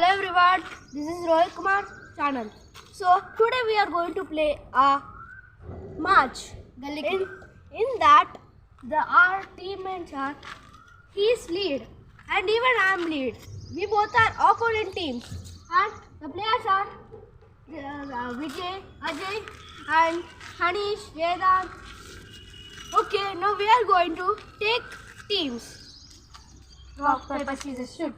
Hello everyone, this is Rohit Kumar channel. So today we are going to play a match. In that our teammates are he's lead and even I am lead. We both are opponent teams and the players are Vijay, Ajay and Hanish, Vedant. Okay, now we are going to take teams. Rock, paper, scissors, shoot.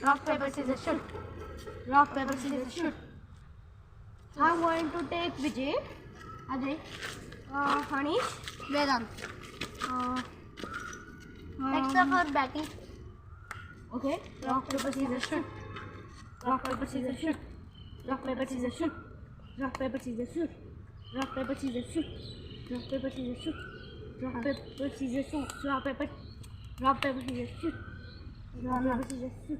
Rock, paper, scissors, shoot. Rock, paper, scissors, shoot. I'm going to take Vijay, Ajay, Hanish, Vedant. Next up for batting. Okay. Rock, paper, scissors, shoot. Rock, paper, scissors, shoot. Rock, paper, scissors, shoot. Rock, paper, scissors, shoot. Rock, paper, scissors, shoot. Rock, paper, scissors, shoot. Rock, paper, scissors, shoot. Rock, paper, scissors, shoot. Rock, paper, scissors, shoot.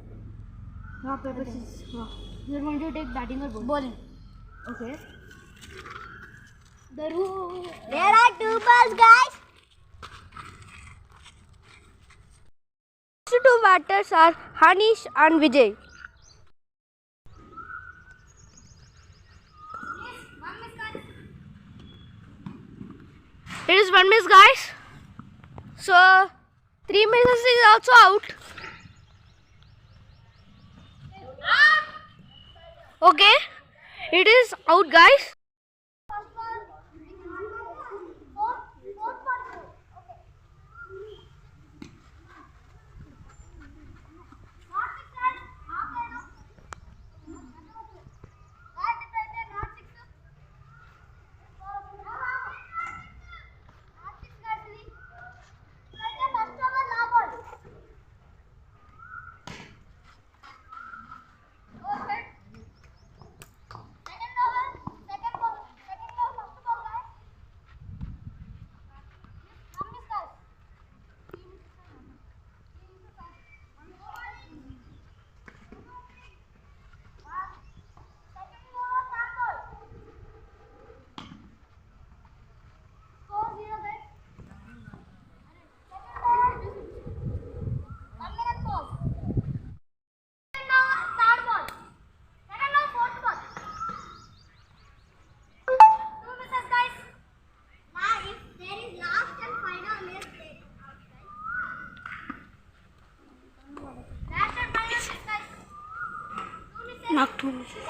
Rock, paper, scissors. You are going to take batting or bowling? Okay. The rule. There are 2 balls, guys. The two batters are Hanish and Vijay. It is 1 miss, guys. So 3 misses is also out. Okay, it is out, guys. Not 2 misses.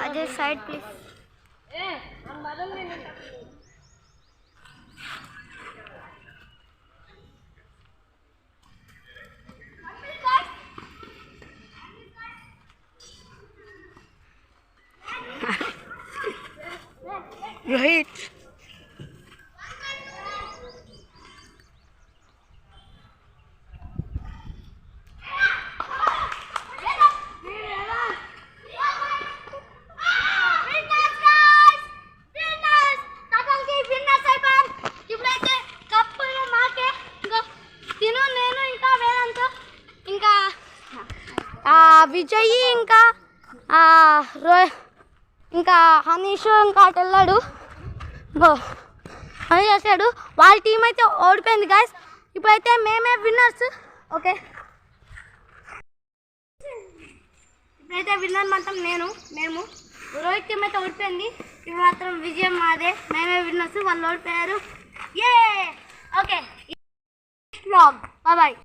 Ajay, side please. Right. Vijay ఇంకా హనీష్ ఇంకా అటు వెళ్ళాడు అని చేశాడు. వాళ్ళ team అయితే ఓడిపోయింది, guys. ఇప్పుడైతే మేమే విన్నర్స్. ఓకే, ఇప్పుడైతే విన్నర్ మాత్రం మేము రోహిత్ టీం అయితే ఓడిపోయింది. ఇప్పుడు మాత్రం విజయం మాదే. మేమే విన్నర్స్, వాళ్ళు ఓడిపోయారు. ఏ ఓకే, బాయ్ బాయ్.